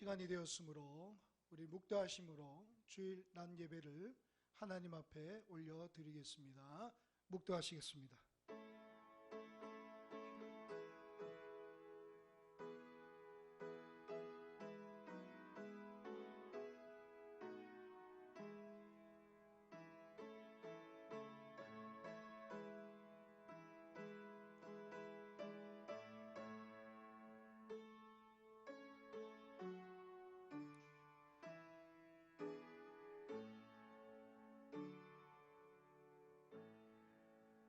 시간이 되었으므로 우리 묵도하심으로 주일 낮 예배를 하나님 앞에 올려드리겠습니다. 묵도하시겠습니다.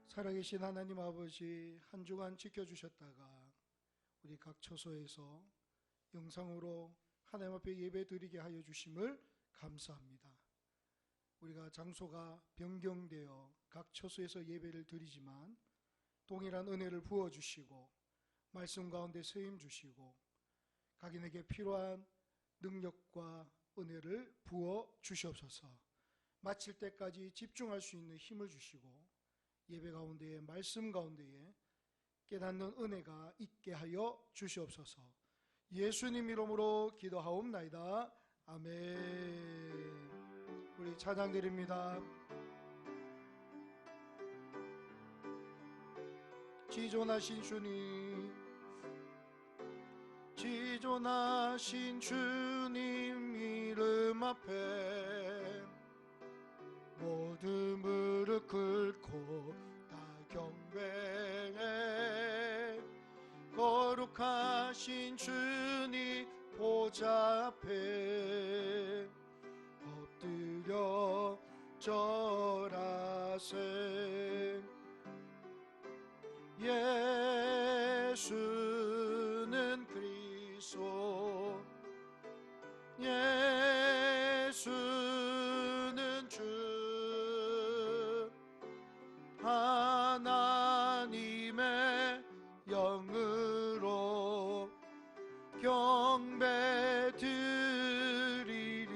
살아계신 하나님 아버지, 한 주간 지켜주셨다가 우리 각 처소에서 영상으로 하나님 앞에 예배 드리게 하여 주심을 감사합니다. 우리가 장소가 변경되어 각 처소에서 예배를 드리지만 동일한 은혜를 부어주시고 말씀 가운데 세임 주시고 각인에게 필요한 능력과 은혜를 부어 주시옵소서. 마칠 때까지 집중할 수 있는 힘을 주시고 예배 가운데에 말씀 가운데에 깨닫는 은혜가 있게 하여 주시옵소서. 예수님 이름으로 기도하옵나이다. 아멘. 우리 찬양 드립니다. 지존하신 주님, 지존하신 주님 이름 앞에 모든 무릎 꿇고 다 경배해. 거룩하신 주님 보좌 앞에 엎드려 절하세. 예수는 그리스도, 예수는 주, 하나님의 영으로 경배 드리리.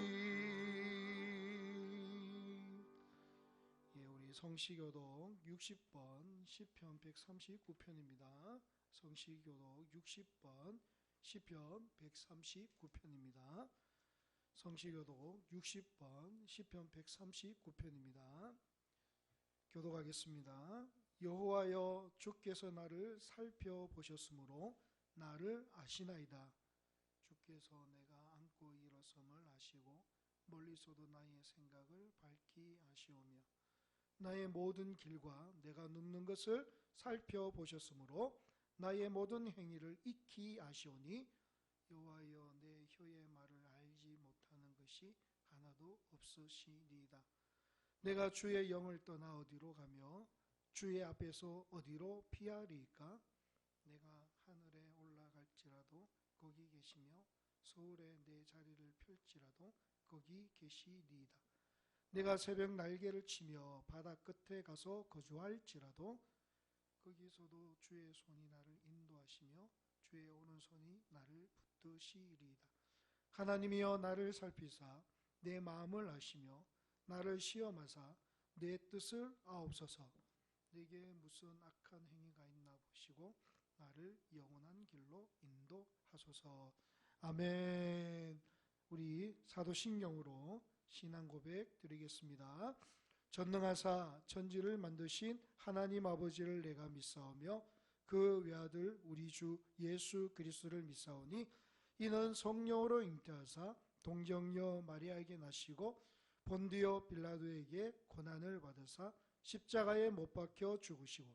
예, 우리 성시교독 60번 시편 139편입니다. 성시교독 60번 시편 139편입니다. 성시교독 60번 시편 139편입니다. 교독하겠습니다. 여호와여, 주께서 나를 살펴보셨으므로 나를 아시나이다. 주께서 내가 앉고 일어섬을 아시고 멀리서도 나의 생각을 밝히 아시오며 나의 모든 길과 내가 눕는 것을 살펴보셨으므로 나의 모든 행위를 익히 아시오니 여호와여, 내 혀의 말을 알지 못하는 것이 하나도 없으시리이다. 내가 주의 영을 떠나 어디로 가며 주의 앞에서 어디로 피하리이까? 내가 하늘에 올라갈지라도 거기 계시며 서울에 내 자리를 펼지라도 거기 계시리이다. 내가 새벽 날개를 치며 바다 끝에 가서 거주할지라도 거기서도 주의 손이 나를 인도하시며 주의 오른손이 나를 붙드시리이다. 하나님이여, 나를 살피사 내 마음을 아시며 나를 시험하사 내 뜻을 아옵소서. 내게 무슨 악한 행위가 있나 보시고 나를 영원한 길로 인도하소서. 아멘. 우리 사도신경으로 신앙 고백 드리겠습니다. 전능하사 천지를 만드신 하나님 아버지를 내가 믿사오며 그 외아들 우리 주 예수 그리스도를 믿사오니 이는 성령으로 잉태하사 동정녀 마리아에게 나시고 본디오 빌라도에게 고난을 받으사 십자가에 못 박혀 죽으시고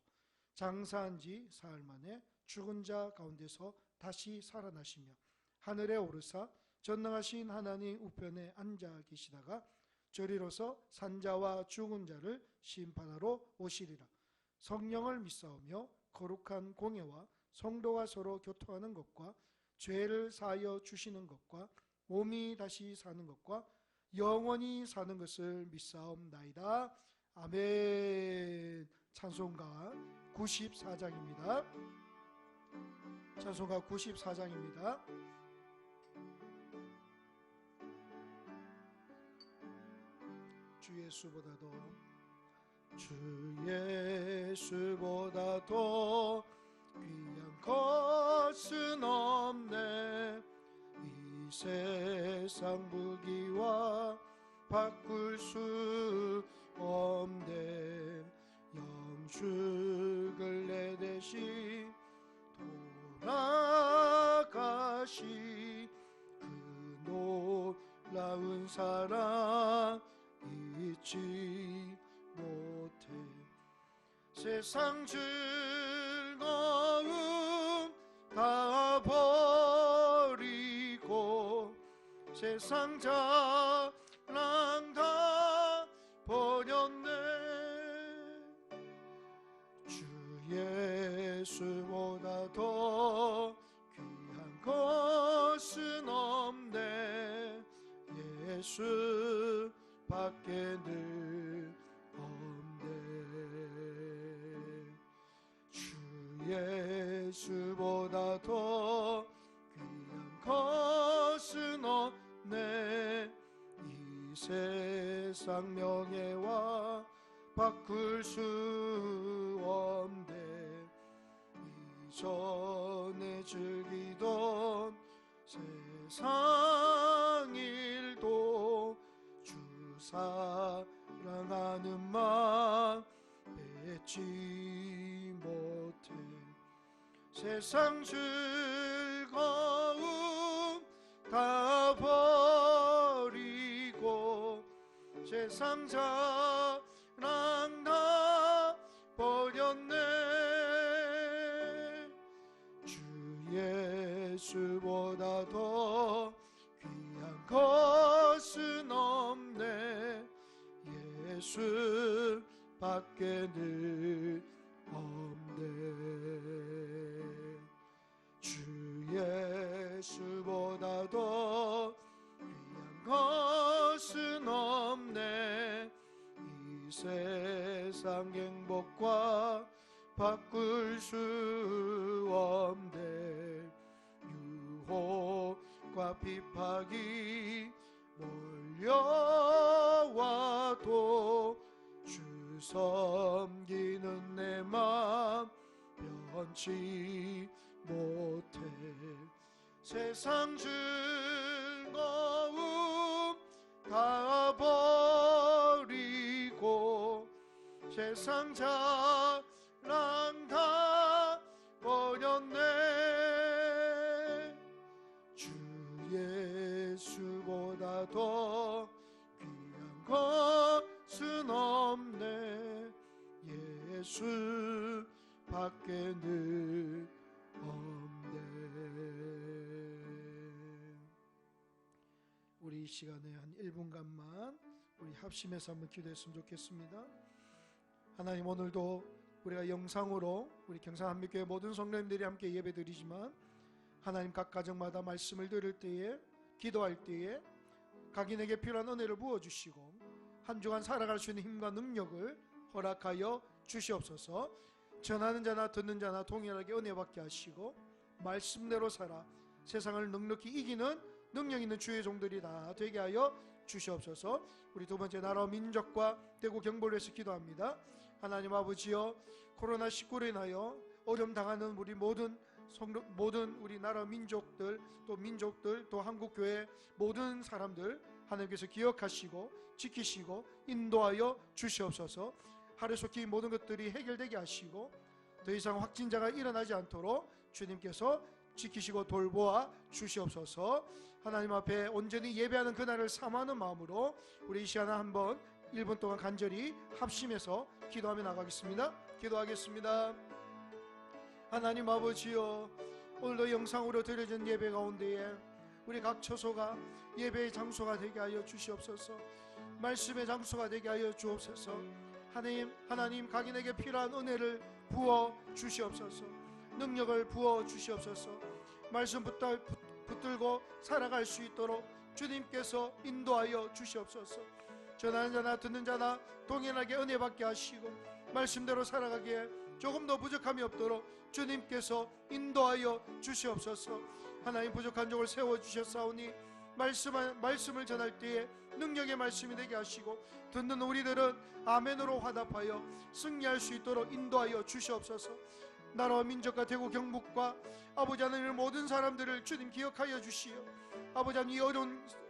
장사한 지 사흘 만에 죽은 자 가운데서 다시 살아나시며 하늘에 오르사 전능하신 하나님 우편에 앉아 계시다가 저리로서 산자와 죽은 자를 심판하러 오시리라. 성령을 믿사오며 거룩한 공예와 성도가 서로 교통하는 것과 죄를 사하여 주시는 것과 몸이 다시 사는 것과 영원히 사는 것을 믿사옵나이다. 아멘. 찬송가 94장입니다. 찬송가 94장입니다. 주 예수보다도 귀한 것은 없네. 이 세상 부귀와 바꿀 수 없네. 영축을 내 대신 돌아가시 그 놀라운 사랑 잊지 못해. 세상 즐거움 다 버리고 세상 자랑 다 버렸네. 주 예수보다 더 귀한 것은 없네. 예수 밖에 늘 없네. 주 예수보다 더 귀한 것은 없네. 이 세상 명예와 바꿀 수 없네. 이전에 즐기던 세상 일도 주 사랑하는 마음 뺏지 못해. 세상 즐거움 다 버리고 세상 자랑 다 버렸네. 주 예수보다 더 귀한 것은 없네. 예수 밖에 늘 없네. 주 예수보다 더 귀한 것은 없네. 이 세상 행복과 바꿀 수 없네. 유혹과 핍박이 몰려와도 주 섬기는 내 맘 변치 못해. 세상 즐거움 다 버리고 세상 자랑 다 버렸네. 주 예수보다 더 귀한 것은 없네. 예수 밖에 늘 없네. 우리 이 시간에 한 1분간만 우리 합심해서 한번 기도했으면 좋겠습니다. 하나님, 오늘도 우리가 영상으로 우리 경상한미교회 모든 성도님들이 함께 예배드리지만 하나님, 각 가정마다 말씀을 들을 때에, 기도할 때에 각인에게 필요한 은혜를 부어주시고 한 주간 살아갈 수 있는 힘과 능력을 허락하여 주시옵소서. 전하는 자나 듣는 자나 동일하게 은혜 받게 하시고 말씀대로 살아 세상을 넉넉히 이기는 능력 있는 주의 종들이 다 되게 하여 주시옵소서. 우리 두 번째 나라와 민족과 대구 경보를 위해서 기도합니다. 하나님 아버지여, 코로나19로 인하여 어려움 당하는 우리 모든 우리나라 민족들 또 한국교회 모든 사람들 하나님께서 기억하시고 지키시고 인도하여 주시옵소서. 하루 속히 모든 것들이 해결되게 하시고 더 이상 확진자가 일어나지 않도록 주님께서 지키시고 돌보아 주시옵소서. 하나님 앞에 온전히 예배하는 그날을 사모하는 마음으로 우리 이 시간에 한번 1분 동안 간절히 합심해서 기도하며 나가겠습니다. 기도하겠습니다. 하나님 아버지여, 오늘도 영상으로 드려진 예배 가운데에 우리 각 처소가 예배의 장소가 되게 하여 주시옵소서. 말씀의 장소가 되게 하여 주옵소서. 하나님 각인에게 필요한 은혜를 부어 주시옵소서. 능력을 부어 주시옵소서. 말씀 붙들고 살아갈 수 있도록 주님께서 인도하여 주시옵소서. 전하는 자나 듣는 자나 동일하게 은혜 받게 하시고 말씀대로 살아가기에 조금 더 부족함이 없도록 주님께서 인도하여 주시옵소서. 하나님, 부족한 종을 세워주셨사오니 말씀을 전할 때에 능력의 말씀이 되게 하시고 듣는 우리들은 아멘으로 화답하여 승리할 수 있도록 인도하여 주시옵소서. 나라와 민족과 대구 경북과 아버지 하나님의 모든 사람들을 주님 기억하여 주시오. 아버지 하나님, 이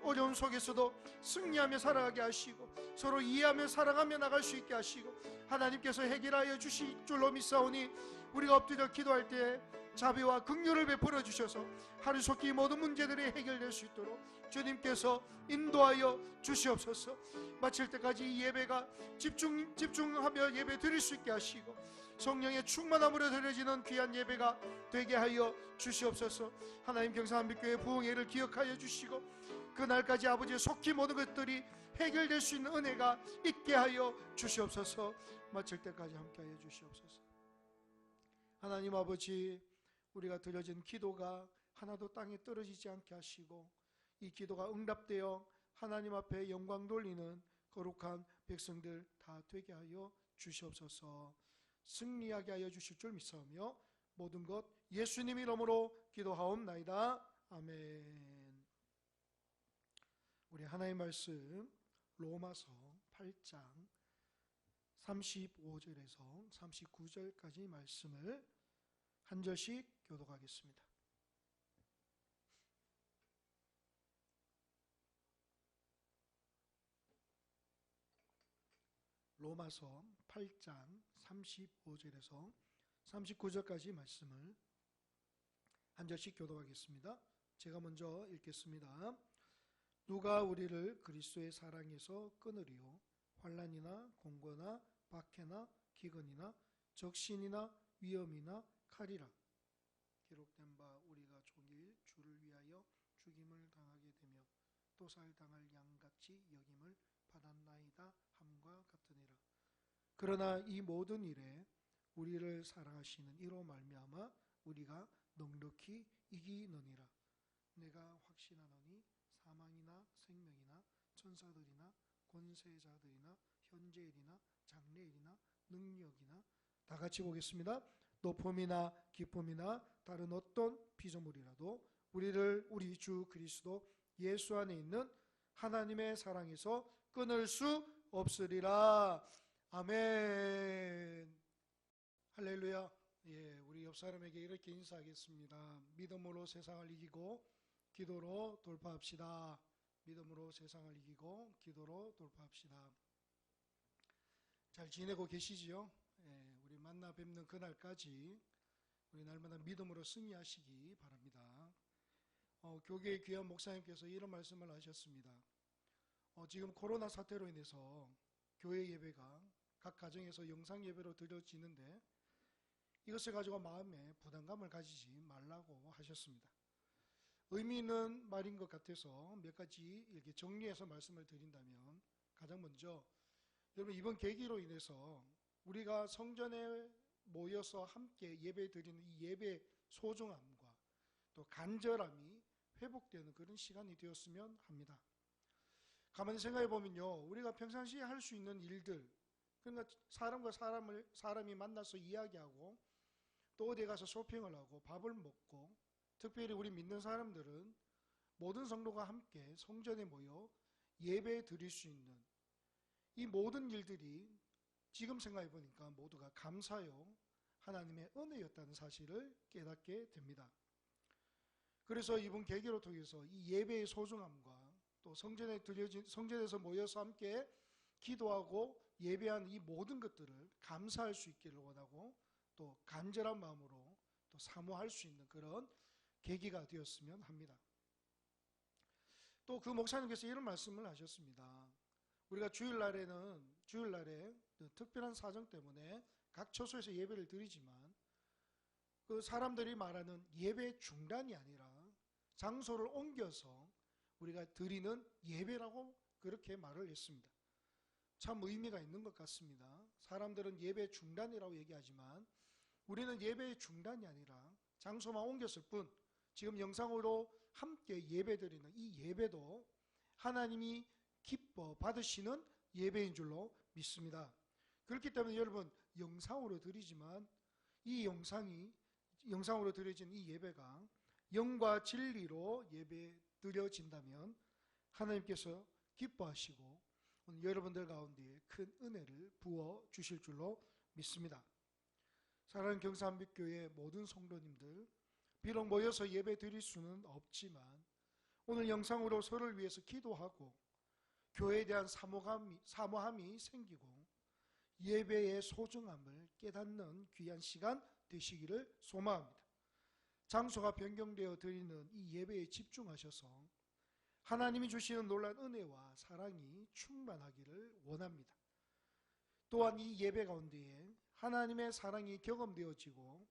어려운 속에서도 승리하며 살아가게 하시고 서로 이해하며 살아가며 나갈 수 있게 하시고 하나님께서 해결하여 주실 줄로 믿사오니 우리가 엎드려 기도할 때 자비와 긍휼을 베풀어 주셔서 하루속히 모든 문제들이 해결될 수 있도록 주님께서 인도하여 주시옵소서. 마칠 때까지 이 예배가 집중하며 예배 드릴 수 있게 하시고 성령의 충만함으로 드려지는 귀한 예배가 되게 하여 주시옵소서. 하나님, 경상한빛교회 부흥회를 기억하여 주시고 그날까지 아버지의 속히 모든 것들이 해결될 수 있는 은혜가 있게 하여 주시옵소서. 마칠 때까지 함께하여 주시옵소서. 하나님 아버지, 우리가 드려진 기도가 하나도 땅에 떨어지지 않게 하시고 이 기도가 응답되어 하나님 앞에 영광 돌리는 거룩한 백성들 다 되게 하여 주시옵소서. 승리하게 하여 주실 줄 믿사오며 모든 것 예수님 이름으로 기도하옵나이다. 아멘. 우리 하나님의 말씀 로마서 8장 35절에서 39절까지 말씀을 한 절씩 교독하겠습니다. 로마서 8장 35절에서 39절까지 말씀을 한 절씩 교독하겠습니다. 제가 먼저 읽겠습니다. 누가 우리를 그리스도의 사랑에서 끊으리요? 환난이나 공고나 박해나 기근이나 적신이나 위험이나 칼이라. 기록된 바 우리가 종일 주를 위하여 죽임을 당하게 되며 또 살당할 양같이 여김을 받았나이다 함과 같으니라. 그러나 이 모든 일에 우리를 사랑하시는 이로 말미암아 우리가 넉넉히 이기느니라. 내가 확신하노니 사망이나 생명이나 천사들이나 권세자들이나 현재일이나 장래일이나 능력이나 다 같이 보겠습니다. 높음이나 기쁨이나 다른 어떤 피조물이라도 우리를 우리 주 그리스도 예수 안에 있는 하나님의 사랑에서 끊을 수 없으리라. 아멘. 할렐루야. 우리 옆 사람에게 이렇게 인사하겠습니다. 믿음으로 세상을 이기고 기도로 돌파합시다. 믿음으로 세상을 이기고 기도로 돌파합시다. 잘 지내고 계시지요? 우리 만나 뵙는 그날까지 우리 날마다 믿음으로 승리하시기 바랍니다. 교계의 귀한 목사님께서 이런 말씀을 하셨습니다. 지금 코로나 사태로 인해서 교회 예배가 각 가정에서 영상 예배로 드려지는데 이것을 가지고 마음에 부담감을 가지지 말라고 하셨습니다. 의미 있는 말인 것 같아서 몇 가지 이렇게 정리해서 말씀을 드린다면, 가장 먼저 여러분, 이번 계기로 인해서 우리가 성전에 모여서 함께 예배 드리는 이 예배 소중함과 또 간절함이 회복되는 그런 시간이 되었으면 합니다. 가만히 생각해 보면요, 우리가 평상시에 할 수 있는 일들, 그러니까 사람과 사람이 만나서 이야기하고 또 어디에 가서 쇼핑을 하고 밥을 먹고, 특별히 우리 믿는 사람들은 모든 성도가 함께 성전에 모여 예배 드릴 수 있는 이 모든 일들이 지금 생각해 보니까 모두가 감사요 하나님의 은혜였다는 사실을 깨닫게 됩니다. 그래서 이번 계기로 통해서 이 예배의 소중함과 또 성전에서 모여서 함께 기도하고 예배한 이 모든 것들을 감사할 수 있기를 원하고 또 간절한 마음으로 또 사모할 수 있는 그런 계기가 되었으면 합니다. 또 그 목사님께서 이런 말씀을 하셨습니다. 우리가 주일날에 특별한 사정 때문에 각 처소에서 예배를 드리지만 그 사람들이 말하는 예배 중단이 아니라 장소를 옮겨서 우리가 드리는 예배라고 그렇게 말을 했습니다. 참 의미가 있는 것 같습니다. 사람들은 예배 중단이라고 얘기하지만 우리는 예배의 중단이 아니라 장소만 옮겼을 뿐, 지금 영상으로 함께 예배드리는 이 예배도 하나님이 기뻐 받으시는 예배인 줄로 믿습니다. 그렇기 때문에 여러분, 영상으로 드리지만 이 영상으로 드려진 이 예배가 영과 진리로 예배 드려진다면 하나님께서 기뻐하시고 오늘 여러분들 가운데 큰 은혜를 부어 주실 줄로 믿습니다. 사랑하는 경산빛교회 모든 성도님들, 비록 모여서 예배 드릴 수는 없지만 오늘 영상으로 서로를 위해서 기도하고 교회에 대한 사모함이 생기고 예배의 소중함을 깨닫는 귀한 시간 되시기를 소망합니다. 장소가 변경되어 드리는 이 예배에 집중하셔서 하나님이 주시는 놀라운 은혜와 사랑이 충만하기를 원합니다. 또한 이 예배 가운데에 하나님의 사랑이 경험되어지고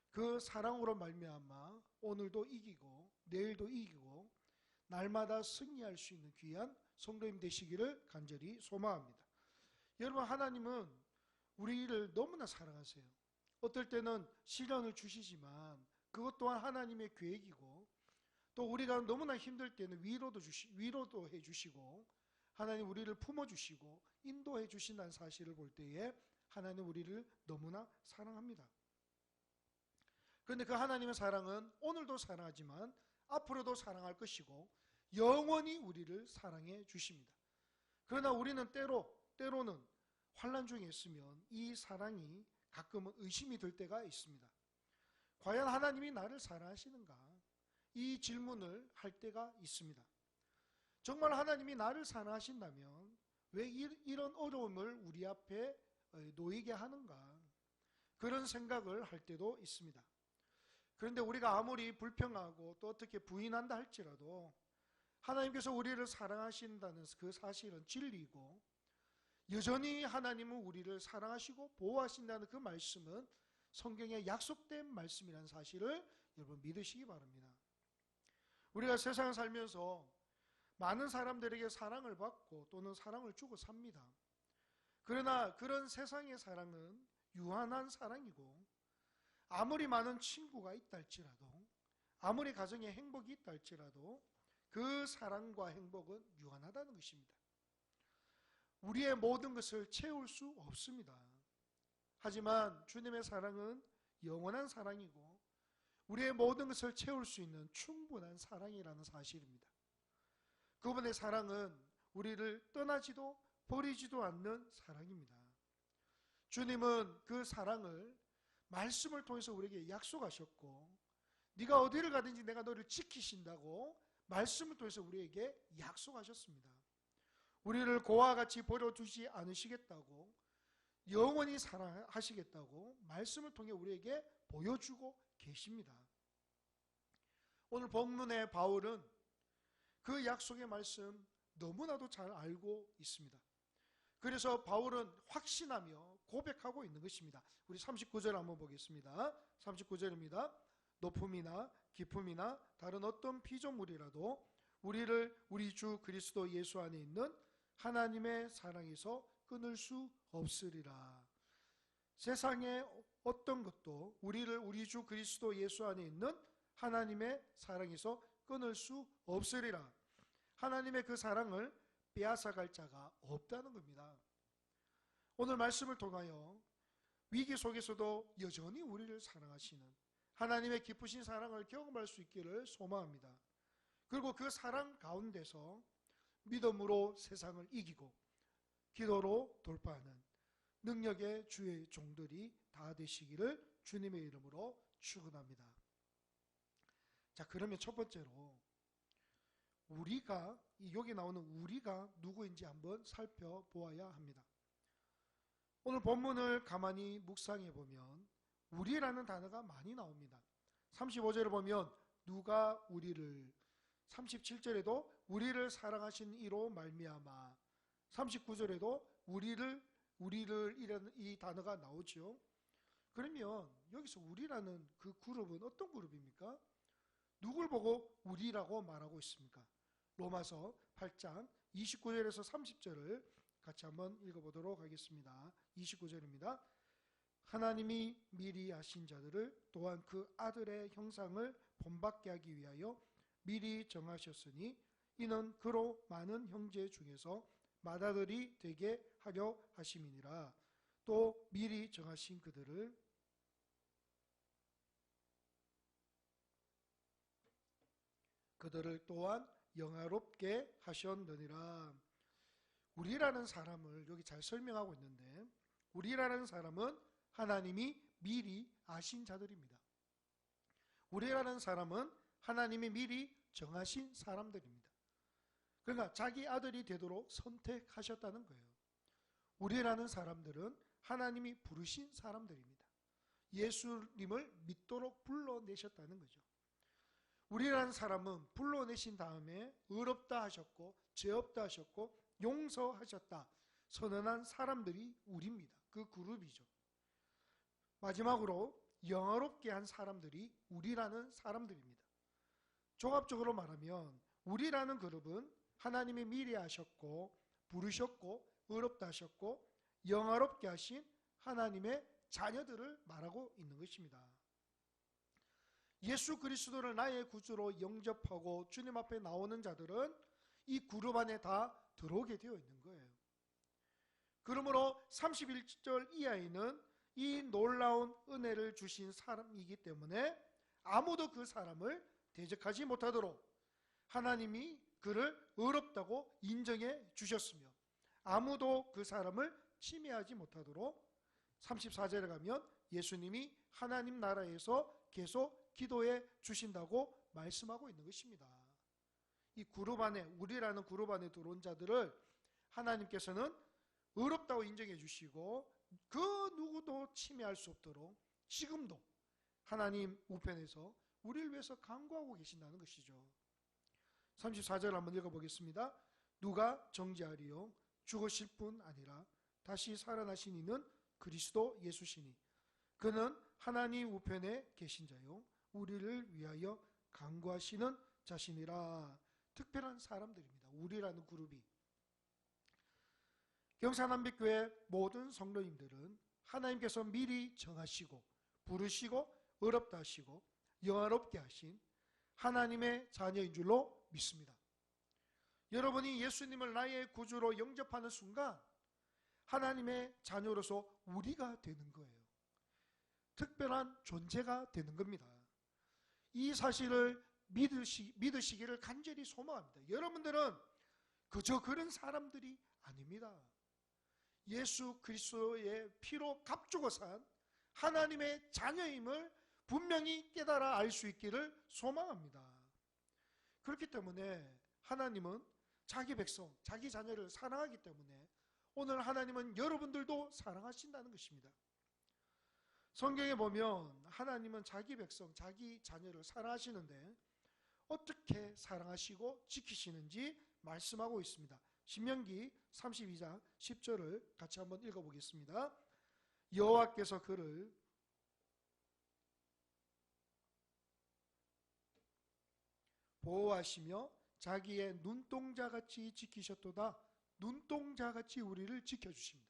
그 사랑으로 말미암아 오늘도 이기고 내일도 이기고 날마다 승리할 수 있는 귀한 성도님 되시기를 간절히 소망합니다. 여러분, 하나님은 우리를 너무나 사랑하세요. 어떨 때는 시련을 주시지만 그것 또한 하나님의 계획이고, 또 우리가 너무나 힘들 때는 위로도 해주시고 하나님 우리를 품어주시고 인도해 주신다는 사실을 볼 때에 하나님 우리를 너무나 사랑합니다. 그런데 그 하나님의 사랑은 오늘도 사랑하지만 앞으로도 사랑할 것이고 영원히 우리를 사랑해 주십니다. 그러나 우리는 때로는 환난 중에 있으면 이 사랑이 가끔은 의심이 들 때가 있습니다. 과연 하나님이 나를 사랑하시는가? 이 질문을 할 때가 있습니다. 정말 하나님이 나를 사랑하신다면 왜 이런 어려움을 우리 앞에 놓이게 하는가? 그런 생각을 할 때도 있습니다. 그런데 우리가 아무리 불평하고 또 어떻게 부인한다 할지라도 하나님께서 우리를 사랑하신다는 그 사실은 진리이고, 여전히 하나님은 우리를 사랑하시고 보호하신다는 그 말씀은 성경에 약속된 말씀이라는 사실을 여러분 믿으시기 바랍니다. 우리가 세상을 살면서 많은 사람들에게 사랑을 받고 또는 사랑을 주고 삽니다. 그러나 그런 세상의 사랑은 유한한 사랑이고, 아무리 많은 친구가 있다 할지라도, 아무리 가정에 행복이 있다 할지라도 그 사랑과 행복은 유한하다는 것입니다. 우리의 모든 것을 채울 수 없습니다. 하지만 주님의 사랑은 영원한 사랑이고 우리의 모든 것을 채울 수 있는 충분한 사랑이라는 사실입니다. 그분의 사랑은 우리를 떠나지도 버리지도 않는 사랑입니다. 주님은 그 사랑을 말씀을 통해서 우리에게 약속하셨고, 네가 어디를 가든지 내가 너를 지키신다고 말씀을 통해서 우리에게 약속하셨습니다. 우리를 고와 같이 버려두지 않으시겠다고, 영원히 사랑하시겠다고 말씀을 통해 우리에게 보여주고 계십니다. 오늘 본문의 바울은 그 약속의 말씀 너무나도 잘 알고 있습니다. 그래서 바울은 확신하며 고백하고 있는 것입니다. 우리 39절 한번 보겠습니다. 39절입니다. 높음이나 깊음이나 다른 어떤 피조물이라도 우리를 우리 주 그리스도 예수 안에 있는 하나님의 사랑에서 끊을 수 없으리라. 세상의 어떤 것도 우리를 우리 주 그리스도 예수 안에 있는 하나님의 사랑에서 끊을 수 없으리라. 하나님의 그 사랑을 빼앗아갈 자가 없다는 겁니다. 오늘 말씀을 통하여 위기 속에서도 여전히 우리를 사랑하시는 하나님의 기쁘신 사랑을 경험할 수 있기를 소망합니다. 그리고 그 사랑 가운데서 믿음으로 세상을 이기고 기도로 돌파하는 능력의 주의 종들이 다 되시기를 주님의 이름으로 축원합니다. 자, 그러면 첫 번째로 우리가, 여기 나오는 우리가 누구인지 한번 살펴보아야 합니다. 오늘 본문을 가만히 묵상해 보면 우리라는 단어가 많이 나옵니다. 35절을 보면 누가 우리를, 37절에도 우리를 사랑하신 이로 말미암아, 39절에도 우리를 이라는 이 단어가 나오죠. 그러면 여기서 우리라는 그 그룹은 어떤 그룹입니까? 누굴 보고 우리라고 말하고 있습니까? 로마서 8장 29절에서 30절을 같이 한번 읽어보도록 하겠습니다. 29절입니다. 하나님이 미리 아신 자들을 또한 그 아들의 형상을 본받게 하기 위하여 미리 정하셨으니 이는 그로 많은 형제 중에서 맏아들이 되게 하려 하심이니라. 또 미리 정하신 그들을 또한 영화롭게 하셨느니라. 우리라는 사람을 여기 잘 설명하고 있는데, 우리라는 사람은 하나님이 미리 아신 자들입니다. 우리라는 사람은 하나님이 미리 정하신 사람들입니다. 그러니까 자기 아들이 되도록 선택하셨다는 거예요. 우리라는 사람들은 하나님이 부르신 사람들입니다. 예수님을 믿도록 불러내셨다는 거죠. 우리라는 사람은 불러내신 다음에 의롭다 하셨고 죄 없다 하셨고 용서하셨다 선언한 사람들이 우리입니다. 그 그룹이죠. 마지막으로 영화롭게 한 사람들이 우리라는 사람들입니다. 종합적으로 말하면 우리라는 그룹은 하나님이 미리 하셨고 부르셨고 의롭다 하셨고 영화롭게 하신 하나님의 자녀들을 말하고 있는 것입니다. 예수 그리스도를 나의 구주로 영접하고 주님 앞에 나오는 자들은 이 그룹 안에 다 들어오게 되어 있는 거예요. 그러므로 31절 이하에는 이 놀라운 은혜를 주신 사람이기 때문에 아무도 그 사람을 대적하지 못하도록 하나님이 그를 의롭다고 인정해 주셨으며 아무도 그 사람을 침해하지 못하도록 34절에 가면 예수님이 하나님 나라에서 계속 기도해 주신다고 말씀하고 있는 것입니다. 이 그룹 안에 우리라는 그룹 안에 들어온 자들을 하나님께서는 의롭다고 인정해 주시고 그 누구도 침해할 수 없도록 지금도 하나님 우편에서 우리를 위해서 간구하고 계신다는 것이죠. 34절 한번 읽어보겠습니다. 누가 정죄하리요 죽으실 뿐 아니라 다시 살아나신 이는 그리스도 예수시니 그는 하나님 우편에 계신 자요 우리를 위하여 간구하시는 자신이라. 특별한 사람들입니다. 우리라는 그룹이. 경산남백교회 모든 성도님들은 하나님께서 미리 정하시고 부르시고 의롭다 하시고 영화롭게 하신 하나님의 자녀인 줄로 믿습니다. 여러분이 예수님을 나의 구주로 영접하는 순간 하나님의 자녀로서 우리가 되는 거예요. 특별한 존재가 되는 겁니다. 이 사실을 믿으시기를 간절히 소망합니다. 여러분들은 그저 그런 사람들이 아닙니다. 예수 그리스도의 피로 값주고 산 하나님의 자녀임을 분명히 깨달아 알 수 있기를 소망합니다. 그렇기 때문에 하나님은 자기 백성, 자기 자녀를 사랑하기 때문에 오늘 하나님은 여러분들도 사랑하신다는 것입니다. 성경에 보면 하나님은 자기 백성, 자기 자녀를 사랑하시는데 어떻게 사랑하시고 지키시는지 말씀하고 있습니다. 신명기 32장 10절을 같이 한번 읽어보겠습니다. 여호와께서 그를 보호하시며 자기의 눈동자같이 지키셨도다. 눈동자같이 우리를 지켜주십니다.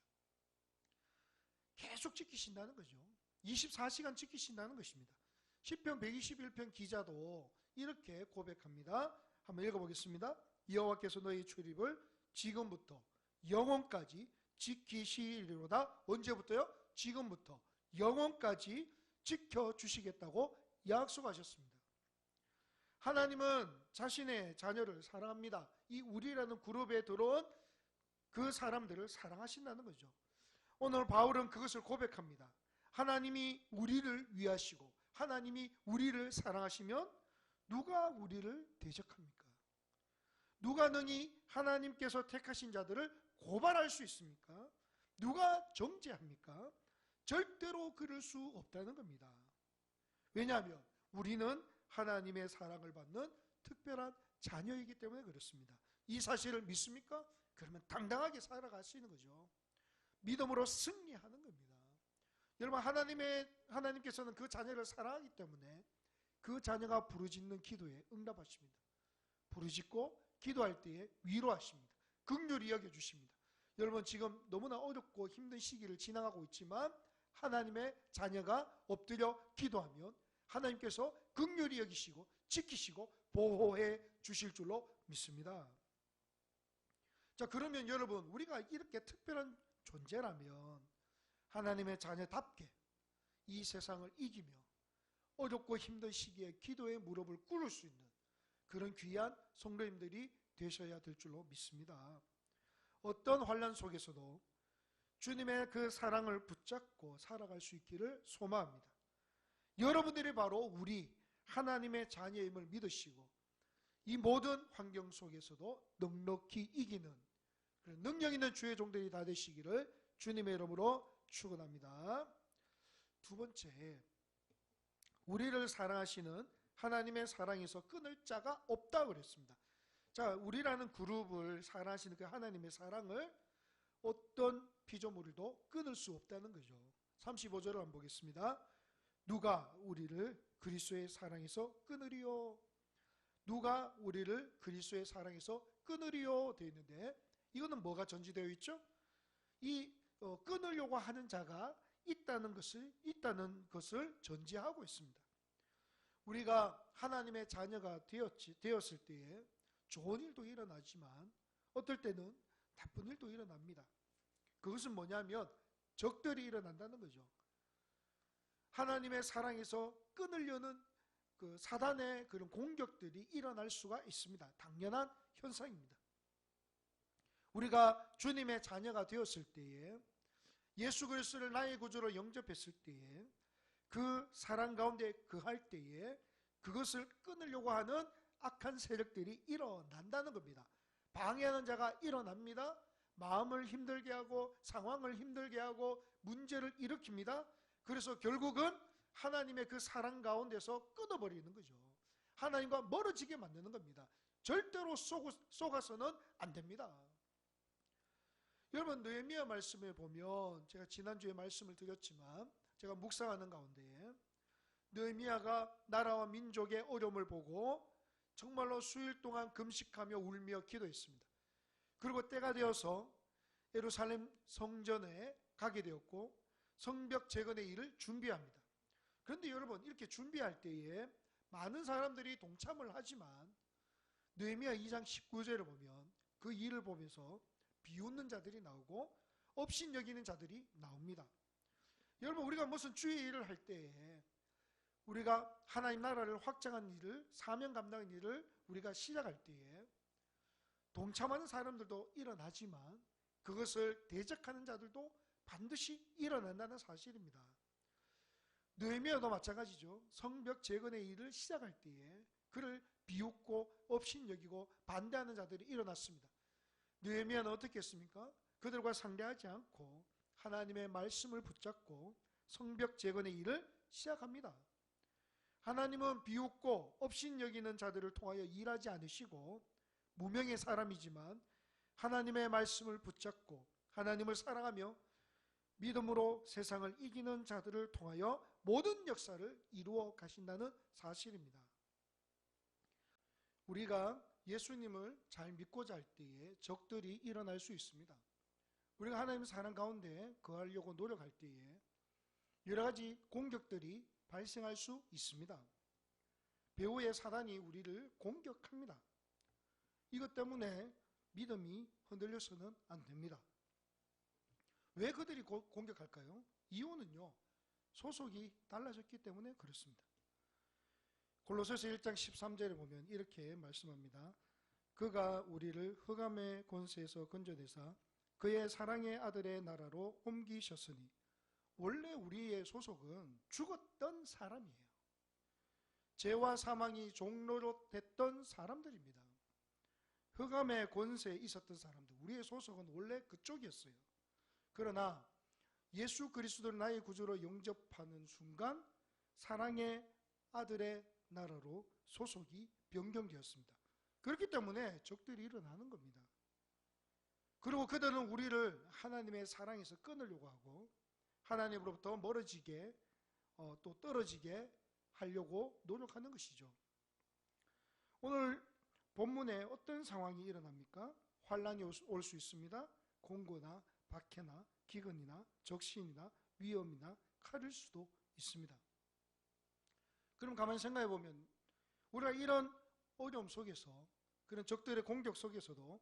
계속 지키신다는 거죠. 24시간 지키신다는 것입니다. 시편 121편 기자도 이렇게 고백합니다. 한번 읽어보겠습니다. 여호와께서 너희 출입을 지금부터 영원까지 지키시리로다. 언제부터요? 지금부터 영원까지 지켜주시겠다고 약속하셨습니다. 하나님은 자신의 자녀를 사랑합니다. 이 우리라는 그룹에 들어온 그 사람들을 사랑하신다는 거죠. 오늘 바울은 그것을 고백합니다. 하나님이 우리를 위하시고 하나님이 우리를 사랑하시면 누가 우리를 대적합니까? 누가 능히 하나님께서 택하신 자들을 고발할 수 있습니까? 누가 정죄합니까? 절대로 그럴 수 없다는 겁니다. 왜냐하면 우리는 하나님의 사랑을 받는 특별한 자녀이기 때문에 그렇습니다. 이 사실을 믿습니까? 그러면 당당하게 살아갈 수 있는 거죠. 믿음으로 승리하는 겁니다. 여러분, 하나님께서는 그 자녀를 사랑하기 때문에 그 자녀가 부르짖는 기도에 응답하십니다. 부르짖고 기도할 때에 위로하십니다. 긍휼히 여겨주십니다. 여러분, 지금 너무나 어렵고 힘든 시기를 지나가고 있지만 하나님의 자녀가 엎드려 기도하면 하나님께서 긍휼히 여기시고 지키시고 보호해 주실 줄로 믿습니다. 자, 그러면 여러분, 우리가 이렇게 특별한 존재라면 하나님의 자녀답게 이 세상을 이기며 어렵고 힘든 시기에 기도의 무릎을 꿇을 수 있는 그런 귀한 성도님들이 되셔야 될 줄로 믿습니다. 어떤 환난 속에서도 주님의 그 사랑을 붙잡고 살아갈 수 있기를 소망합니다. 여러분들이 바로 우리 하나님의 자녀임을 믿으시고 이 모든 환경 속에서도 넉넉히 이기는 그런 능력 있는 주의 종들이 다 되시기를 주님의 이름으로 축원합니다. 두 번째, 우리를 사랑하시는 하나님의 사랑에서 끊을 자가 없다 그랬습니다. 자, 우리라는 그룹을 사랑하시는 그 하나님의 사랑을 어떤 피조물도 끊을 수 없다는 거죠. 35절을 한번 보겠습니다. 누가 우리를 그리스도의 사랑에서 끊으리요? 누가 우리를 그리스도의 사랑에서 끊으리요? 되어 있는데 이거는 뭐가 전제되어 있죠? 이 끊으려고 하는 자가 있다는 것을 전제하고 있습니다. 우리가 하나님의 자녀가 되었을 때에 좋은 일도 일어나지만 어떨 때는 나쁜 일도 일어납니다. 그것은 뭐냐면 적들이 일어난다는 거죠. 하나님의 사랑에서 끊으려는 그 사단의 그런 공격들이 일어날 수가 있습니다. 당연한 현상입니다. 우리가 주님의 자녀가 되었을 때에 예수 그리스도를 나의 구주로 영접했을 때에 그 사랑 가운데 거할 때에 그것을 끊으려고 하는 악한 세력들이 일어난다는 겁니다. 방해하는 자가 일어납니다. 마음을 힘들게 하고 상황을 힘들게 하고 문제를 일으킵니다. 그래서 결국은 하나님의 그 사랑 가운데서 끊어버리는 거죠. 하나님과 멀어지게 만드는 겁니다. 절대로 속아서는 안 됩니다. 여러분, 느헤미야 말씀에 보면 제가 지난주에 말씀을 드렸지만 제가 묵상하는 가운데 느헤미야가 나라와 민족의 어려움을 보고 정말로 수일 동안 금식하며 울며 기도했습니다. 그리고 때가 되어서 예루살렘 성전에 가게 되었고 성벽 재건의 일을 준비합니다. 그런데 여러분, 이렇게 준비할 때에 많은 사람들이 동참을 하지만 느헤미야 2장 19절을 보면 그 일을 보면서 비웃는 자들이 나오고 업신여기는 자들이 나옵니다. 여러분, 우리가 무슨 주의 일을 할 때에 우리가 하나님 나라를 확장하는 일을, 사명 감당하는 일을 우리가 시작할 때에 동참하는 사람들도 일어나지만 그것을 대적하는 자들도 반드시 일어난다는 사실입니다. 느헤미야도 마찬가지죠. 성벽 재건의 일을 시작할 때에 그를 비웃고 업신여기고 반대하는 자들이 일어났습니다. 느헤미야는 어떻게 했습니까? 그들과 상대하지 않고 하나님의 말씀을 붙잡고 성벽 재건의 일을 시작합니다. 하나님은 비웃고 업신여기는 자들을 통하여 일하지 않으시고 무명의 사람이지만 하나님의 말씀을 붙잡고 하나님을 사랑하며 믿음으로 세상을 이기는 자들을 통하여 모든 역사를 이루어 가신다는 사실입니다. 우리가 예수님을 잘 믿고자 할 때에 적들이 일어날 수 있습니다. 우리가 하나님의 사랑 가운데 거하려고 노력할 때에 여러 가지 공격들이 발생할 수 있습니다. 배후의 사단이 우리를 공격합니다. 이것 때문에 믿음이 흔들려서는 안 됩니다. 왜 그들이 공격할까요? 이유는요, 소속이 달라졌기 때문에 그렇습니다. 골로새서 1장 13절에 보면 이렇게 말씀합니다. 그가 우리를 흑암의 권세에서 건져내사 그의 사랑의 아들의 나라로 옮기셨으니, 원래 우리의 소속은 죽었던 사람이에요. 죄와 사망이 종로로 됐던 사람들입니다. 흑암의 권세에 있었던 사람들, 우리의 소속은 원래 그쪽이었어요. 그러나 예수 그리스도를 나의 구주로 영접하는 순간 사랑의 아들의 나라로 소속이 변경되었습니다. 그렇기 때문에 적들이 일어나는 겁니다. 그리고 그들은 우리를 하나님의 사랑에서 끊으려고 하고 하나님으로부터 멀어지게 또 떨어지게 하려고 노력하는 것이죠. 오늘 본문에 어떤 상황이 일어납니까? 환란이 올 수 있습니다. 공고나 박해나 기근이나 적신이나 위험이나 칼일 수도 있습니다. 그럼 가만히 생각해 보면 우리가 이런 어려움 속에서, 그런 적들의 공격 속에서도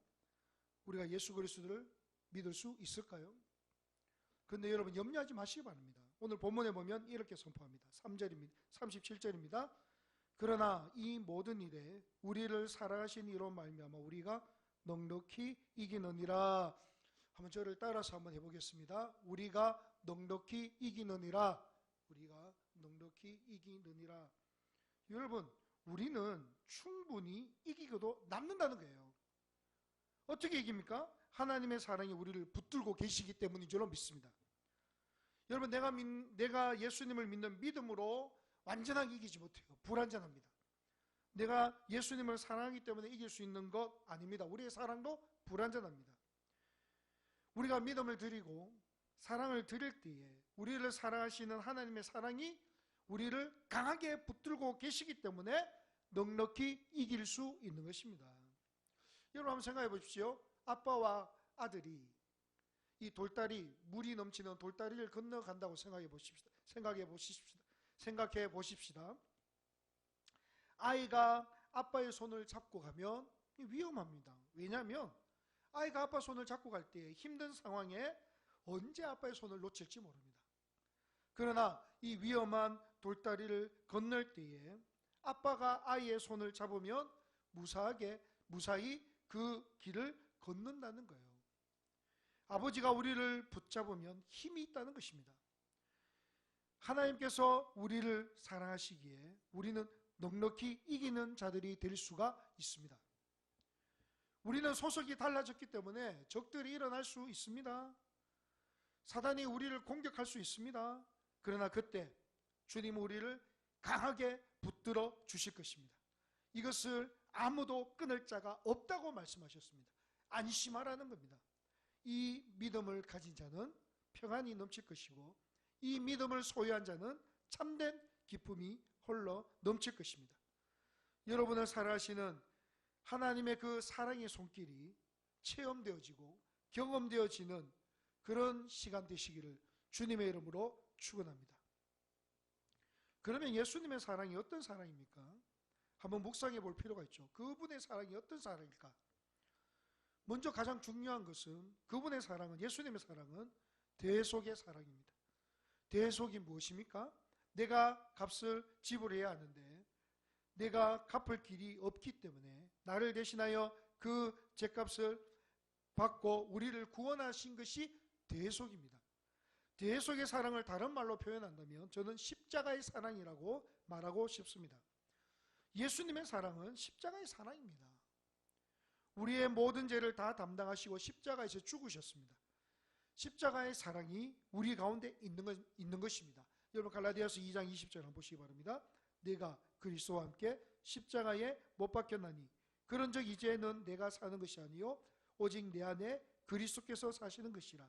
우리가 예수 그리스도를 믿을 수 있을까요? 그런데 여러분, 염려하지 마시기 바랍니다. 오늘 본문에 보면 이렇게 선포합니다. 37절입니다. 그러나 이 모든 일에 우리를 사랑하신 이로 말미암아 우리가 넉넉히 이기느니라. 한번 저를 따라서 한번 해보겠습니다. 우리가 넉넉히 이기느니라. 우리가 넉넉히 이기느니라. 여러분, 우리는 충분히 이기고도 남는다는 거예요. 어떻게 이깁니까? 하나님의 사랑이 우리를 붙들고 계시기 때문인 줄로 믿습니다. 여러분, 내가 예수님을 믿는 믿음으로 완전하게 이기지 못해요. 불완전합니다. 내가 예수님을 사랑하기 때문에 이길 수 있는 것 아닙니다. 우리의 사랑도 불완전합니다. 우리가 믿음을 드리고 사랑을 드릴 때에 우리를 사랑하시는 하나님의 사랑이 우리를 강하게 붙들고 계시기 때문에 넉넉히 이길 수 있는 것입니다. 여러분 한번 생각해 보십시오. 아빠와 아들이 이 돌다리, 물이 넘치는 돌다리를 건너간다고 생각해 보십시다. 아이가 아빠의 손을 잡고 가면 위험합니다. 왜냐하면 아이가 아빠 손을 잡고 갈 때 힘든 상황에 언제 아빠의 손을 놓칠지 모릅니다. 그러나 이 위험한 돌다리를 건널 때에 아빠가 아이의 손을 잡으면 무사히 그 길을 건넌다는 거예요. 아버지가 우리를 붙잡으면 힘이 있다는 것입니다. 하나님께서 우리를 사랑하시기에 우리는 넉넉히 이기는 자들이 될 수가 있습니다. 우리는 소속이 달라졌기 때문에 적들이 일어날 수 있습니다. 사단이 우리를 공격할 수 있습니다. 그러나 그때 주님은 우리를 강하게 붙들어 주실 것입니다. 이것을 아무도 끊을 자가 없다고 말씀하셨습니다. 안심하라는 겁니다. 이 믿음을 가진 자는 평안이 넘칠 것이고 이 믿음을 소유한 자는 참된 기쁨이 홀로 넘칠 것입니다. 여러분을 사랑하시는 하나님의 그 사랑의 손길이 체험되어지고 경험되어지는 그런 시간 되시기를 주님의 이름으로 축원합니다. 그러면 예수님의 사랑이 어떤 사랑입니까? 한번 묵상해 볼 필요가 있죠. 그분의 사랑이 어떤 사랑일까? 먼저 가장 중요한 것은 그분의 사랑은, 예수님의 사랑은 대속의 사랑입니다. 대속이 무엇입니까? 내가 값을 지불해야 하는데 내가 갚을 길이 없기 때문에 나를 대신하여 그 죄값을 받고 우리를 구원하신 것이 대속입니다. 대속의 사랑을 다른 말로 표현한다면 저는 십자가의 사랑이라고 말하고 싶습니다. 예수님의 사랑은 십자가의 사랑입니다. 우리의 모든 죄를 다 담당하시고 십자가에서 죽으셨습니다. 십자가의 사랑이 우리 가운데 있는 것입니다. 여러분 갈라디아서 2장 20절 한번 보시기 바랍니다. 내가 그리스도와 함께 십자가에 못 박혔나니 그런즉 이제는 내가 사는 것이 아니요 오직 내 안에 그리스도께서 사시는 것이라.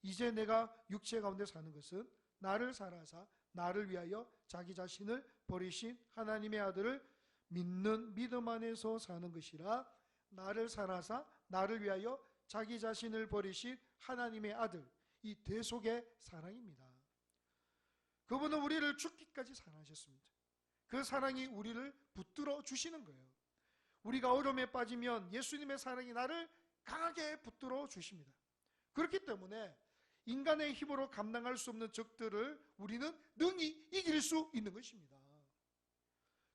이제 내가 육체 가운데 사는 것은 나를 사랑하사 나를 위하여 자기 자신을 버리신 하나님의 아들을 믿는 믿음 안에서 사는 것이라. 나를 사랑하사 나를 위하여 자기 자신을 버리신 하나님의 아들, 이 대속의 사랑입니다. 그분은 우리를 죽기까지 사랑하셨습니다. 그 사랑이 우리를 붙들어 주시는 거예요. 우리가 어려움에 빠지면 예수님의 사랑이 나를 강하게 붙들어 주십니다. 그렇기 때문에 인간의 힘으로 감당할 수 없는 적들을 우리는 능히 이길 수 있는 것입니다.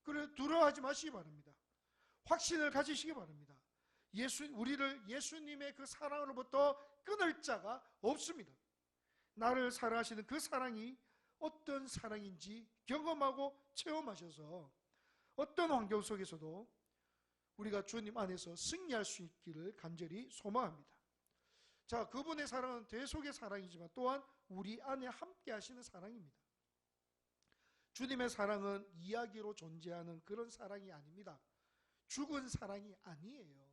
그래서 두려워하지 마시기 바랍니다. 확신을 가지시기 바랍니다. 우리를 예수님의 그 사랑으로부터 끊을 자가 없습니다. 나를 사랑하시는 그 사랑이 어떤 사랑인지 경험하고 체험하셔서 어떤 환경 속에서도 우리가 주님 안에서 승리할 수 있기를 간절히 소망합니다. 자, 그분의 사랑은 대속의 사랑이지만 또한 우리 안에 함께 하시는 사랑입니다. 주님의 사랑은 이야기로 존재하는 그런 사랑이 아닙니다. 죽은 사랑이 아니에요.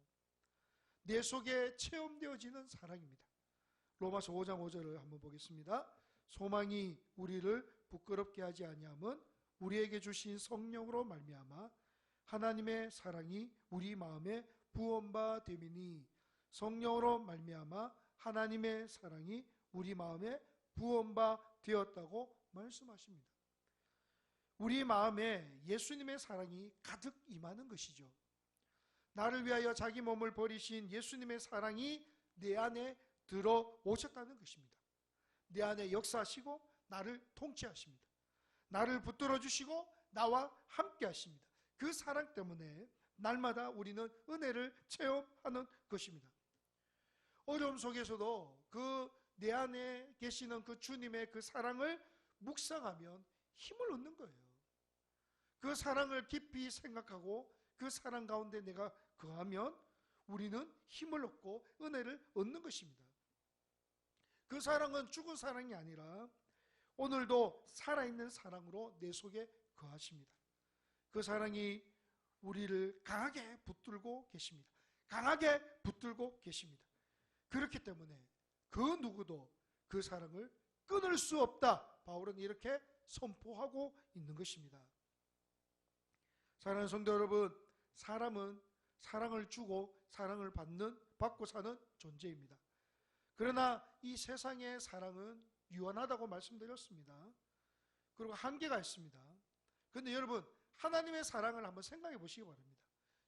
내 속에 체험되어지는 사랑입니다. 로마서 5장 5절을 한번 보겠습니다. 소망이 우리를 부끄럽게 하지 아니함은 우리에게 주신 성령으로 말미암아 하나님의 사랑이 우리 마음에 부음바 됨이니. 성령으로 말미암아 하나님의 사랑이 우리 마음에 부음바 되었다고 말씀하십니다. 우리 마음에 예수님의 사랑이 가득 임하는 것이죠. 나를 위하여 자기 몸을 버리신 예수님의 사랑이 내 안에 들어오셨다는 것입니다. 내 안에 역사하시고 나를 통치하십니다. 나를 붙들어 주시고 나와 함께 하십니다. 그 사랑 때문에 날마다 우리는 은혜를 체험하는 것입니다. 어려움 속에서도 그 내 안에 계시는 그 주님의 그 사랑을 묵상하면 힘을 얻는 거예요. 그 사랑을 깊이 생각하고 그 사랑 가운데 내가 거하면 우리는 힘을 얻고 은혜를 얻는 것입니다. 그 사랑은 죽은 사랑이 아니라 오늘도 살아있는 사랑으로 내 속에 거하십니다. 그 사랑이 우리를 강하게 붙들고 계십니다. 강하게 붙들고 계십니다. 그렇기 때문에 그 누구도 그 사랑을 끊을 수 없다. 바울은 이렇게 선포하고 있는 것입니다. 사랑하는 성도 여러분, 사람은 사랑을 주고 사랑을 받고 사는 존재입니다. 그러나 이 세상의 사랑은 유한하다고 말씀드렸습니다. 그리고 한계가 있습니다. 그런데 여러분, 하나님의 사랑을 한번 생각해 보시기 바랍니다.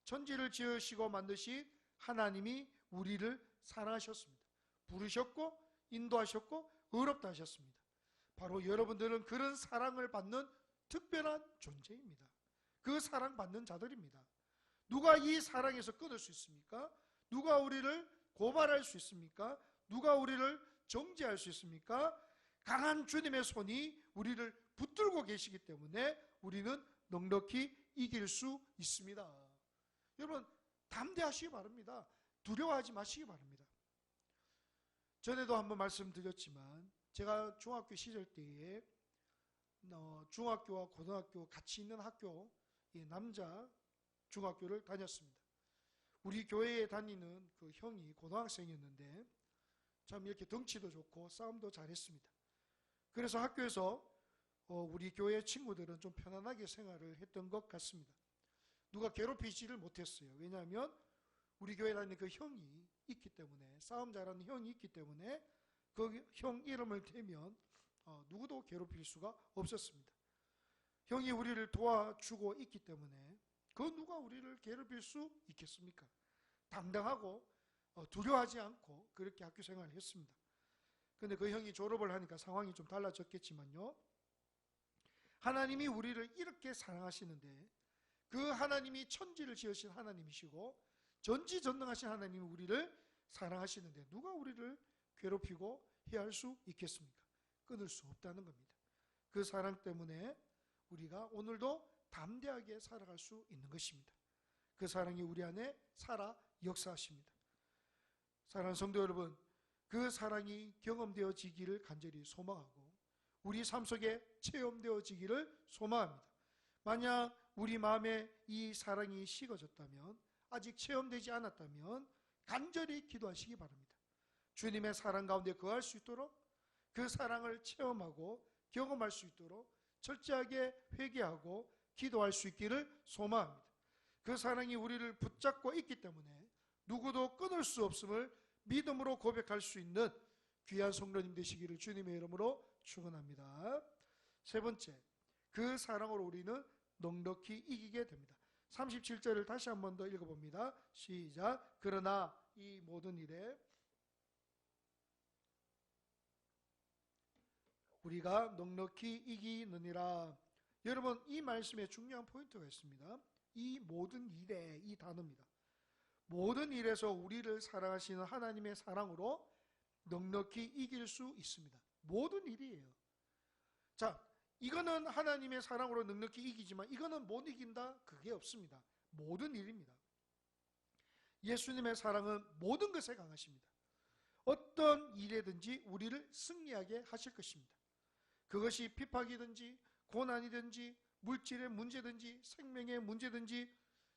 천지를 지으시고 만드신 하나님이 우리를 사랑하셨습니다. 부르셨고 인도하셨고 의롭다 하셨습니다. 바로 여러분들은 그런 사랑을 받는 특별한 존재입니다. 그 사랑받는 자들입니다. 누가 이 사랑에서 끊을 수 있습니까? 누가 우리를 고발할 수 있습니까? 누가 우리를 정죄할 수 있습니까? 강한 주님의 손이 우리를 붙들고 계시기 때문에 우리는 넉넉히 이길 수 있습니다. 여러분, 담대하시기 바랍니다. 두려워하지 마시기 바랍니다. 전에도 한번 말씀드렸지만 제가 중학교 시절 때에 중학교와 고등학교 같이 있는 학교, 남자 중학교를 다녔습니다. 우리 교회에 다니는 그 형이 고등학생이었는데 참 이렇게 덩치도 좋고 싸움도 잘했습니다. 그래서 학교에서 우리 교회 친구들은 좀 편안하게 생활을 했던 것 같습니다. 누가 괴롭히지를 못했어요. 왜냐하면 우리 교회에 다니는 그 형이 있기 때문에, 싸움 잘하는 형이 있기 때문에 그 형 이름을 대면 누구도 괴롭힐 수가 없었습니다. 형이 우리를 도와주고 있기 때문에 그 누가 우리를 괴롭힐 수 있겠습니까? 당당하고 두려워하지 않고 그렇게 학교 생활을 했습니다. 그런데 그 형이 졸업을 하니까 상황이 좀 달라졌겠지만요, 하나님이 우리를 이렇게 사랑하시는데 그 하나님이 천지를 지으신 하나님이시고 전지전능하신 하나님이 우리를 사랑하시는데 누가 우리를 괴롭히고 해할 수 있겠습니까? 끊을 수 없다는 겁니다. 그 사랑 때문에 우리가 오늘도 담대하게 살아갈 수 있는 것입니다. 그 사랑이 우리 안에 살아 역사하십니다. 사랑하는 성도 여러분, 그 사랑이 경험되어지기를 간절히 소망하고 우리 삶 속에 체험되어지기를 소망합니다. 만약 우리 마음에 이 사랑이 식어졌다면, 아직 체험되지 않았다면 간절히 기도하시기 바랍니다. 주님의 사랑 가운데 거할 수 있도록, 그 사랑을 체험하고 경험할 수 있도록 철저하게 회개하고 기도할 수 있기를 소망합니다. 그 사랑이 우리를 붙잡고 있기 때문에 누구도 끊을 수 없음을 믿음으로 고백할 수 있는 귀한 성도님 되시기를 주님의 이름으로 축원합니다. 세 번째, 그 사랑으로 우리는 넉넉히 이기게 됩니다. 37절을 다시 한 번 더 읽어봅니다. 시작. 그러나 이 모든 일에 우리가 넉넉히 이기느니라. 여러분, 이 말씀에 중요한 포인트가 있습니다. 이 모든 일에, 이 단어입니다. 모든 일에서 우리를 사랑하시는 하나님의 사랑으로 넉넉히 이길 수 있습니다. 모든 일이에요. 자, 이거는 하나님의 사랑으로 넉넉히 이기지만 이거는 못 이긴다? 그게 없습니다. 모든 일입니다. 예수님의 사랑은 모든 것에 강하십니다. 어떤 일에든지 우리를 승리하게 하실 것입니다. 그것이 핍박이든지 고난이든지 물질의 문제든지 생명의 문제든지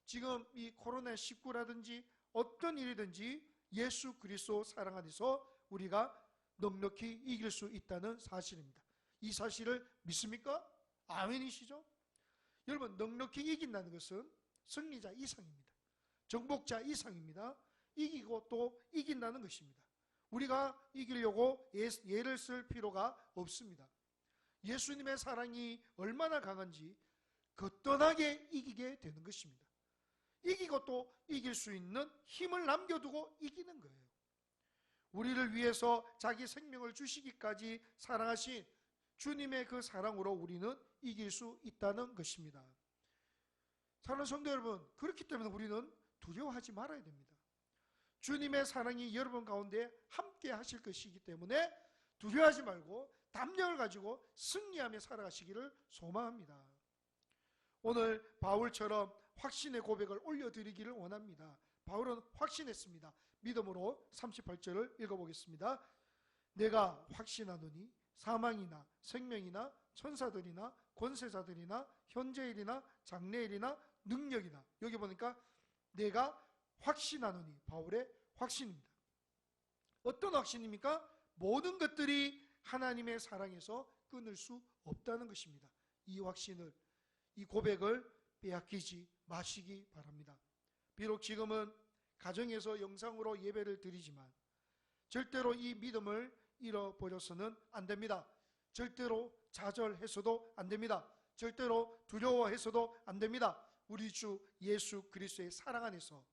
지금 이 코로나19라든지 어떤 일이든지 예수 그리스도 사랑 안에서 우리가 넉넉히 이길 수 있다는 사실입니다. 이 사실을 믿습니까? 아멘이시죠? 여러분, 넉넉히 이긴다는 것은 승리자 이상입니다. 정복자 이상입니다. 이기고 또 이긴다는 것입니다. 우리가 이기려고 예를 쓸 필요가 없습니다. 예수님의 사랑이 얼마나 강한지 거뜬하게 이기게 되는 것입니다. 이기고 또 이길 수 있는 힘을 남겨두고 이기는 거예요. 우리를 위해서 자기 생명을 주시기까지 사랑하신 주님의 그 사랑으로 우리는 이길 수 있다는 것입니다. 사랑하는 성도 여러분, 그렇기 때문에 우리는 두려워하지 말아야 됩니다. 주님의 사랑이 여러분 가운데 함께 하실 것이기 때문에 두려워하지 말고 담력을 가지고 승리하며 살아가시기를 소망합니다. 오늘 바울처럼 확신의 고백을 올려드리기를 원합니다. 바울은 확신했습니다. 믿음으로 38절을 읽어보겠습니다. 내가 확신하노니 사망이나 생명이나 천사들이나 권세자들이나 현재일이나 장래일이나 능력이나, 여기 보니까 내가 확신하노니, 바울의 확신입니다. 어떤 확신입니까? 모든 것들이 하나님의 사랑에서 끊을 수 없다는 것입니다. 이 확신을, 이 고백을 빼앗기지 마시기 바랍니다. 비록 지금은 가정에서 영상으로 예배를 드리지만 절대로 이 믿음을 잃어버려서는 안 됩니다. 절대로 좌절해서도 안 됩니다. 절대로 두려워해서도 안 됩니다. 우리 주 예수 그리스도의 사랑 안에서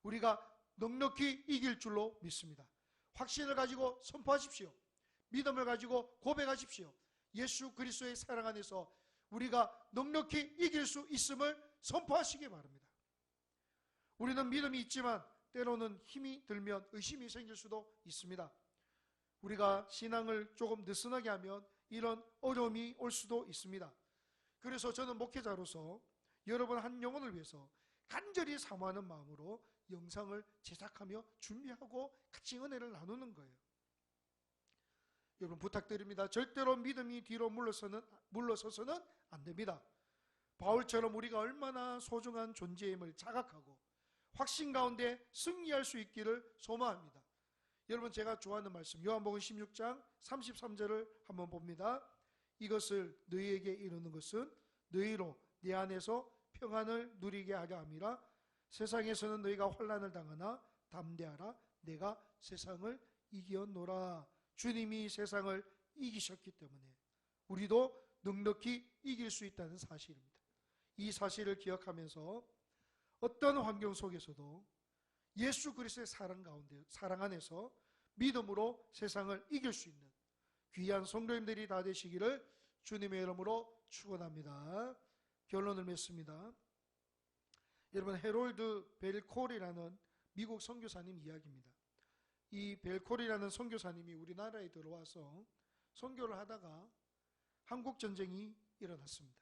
우리가 넉넉히 이길 줄로 믿습니다. 확신을 가지고 선포하십시오. 믿음을 가지고 고백하십시오. 예수 그리스도의 사랑 안에서 우리가 넉넉히 이길 수 있음을 선포하시기 바랍니다. 우리는 믿음이 있지만 때로는 힘이 들면 의심이 생길 수도 있습니다. 우리가 신앙을 조금 느슨하게 하면 이런 어려움이 올 수도 있습니다. 그래서 저는 목회자로서 여러분 한 영혼을 위해서 간절히 사모하는 마음으로 영상을 제작하며 준비하고 같이 은혜를 나누는 거예요. 여러분 부탁드립니다. 절대로 믿음이 뒤로 물러서서는 안 됩니다. 바울처럼 우리가 얼마나 소중한 존재임을 자각하고 확신 가운데 승리할 수 있기를 소망합니다. 여러분 제가 좋아하는 말씀 요한복음 16장 33절을 한번 봅니다. 이것을 너희에게 이루는 것은 너희로 내 안에서 평안을 누리게 하려 함이라. 세상에서는 너희가 환난을 당하나 담대하라. 내가 세상을 이겼노라. 주님이 세상을 이기셨기 때문에 우리도 넉넉히 이길 수 있다는 사실입니다. 이 사실을 기억하면서 어떤 환경 속에서도 예수 그리스도의 사랑 안에서 믿음으로 세상을 이길 수 있는 귀한 성도님들이 다 되시기를 주님의 이름으로 축원합니다. 결론을 맺습니다. 여러분 헤롤드 벨콜이라는 미국 선교사님 이야기입니다. 이 벨콜이라는 선교사님이 우리나라에 들어와서 선교를 하다가 한국전쟁이 일어났습니다.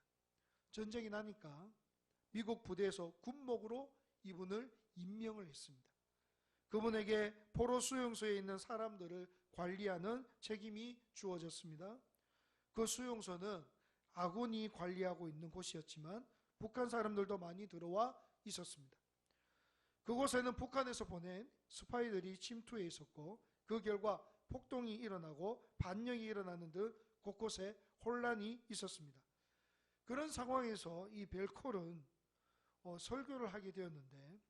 전쟁이 나니까 미국 부대에서 군목으로 이분을 임명을 했습니다. 그분에게 포로 수용소에 있는 사람들을 관리하는 책임이 주어졌습니다. 그 수용소는 아군이 관리하고 있는 곳이었지만 북한 사람들도 많이 들어와 있었습니다. 그곳에는 북한에서 보낸 스파이들이 침투해 있었고 그 결과 폭동이 일어나고 반역이 일어나는 듯 곳곳에 혼란이 있었습니다. 그런 상황에서 이 벨콜은 설교를 하게 되었는데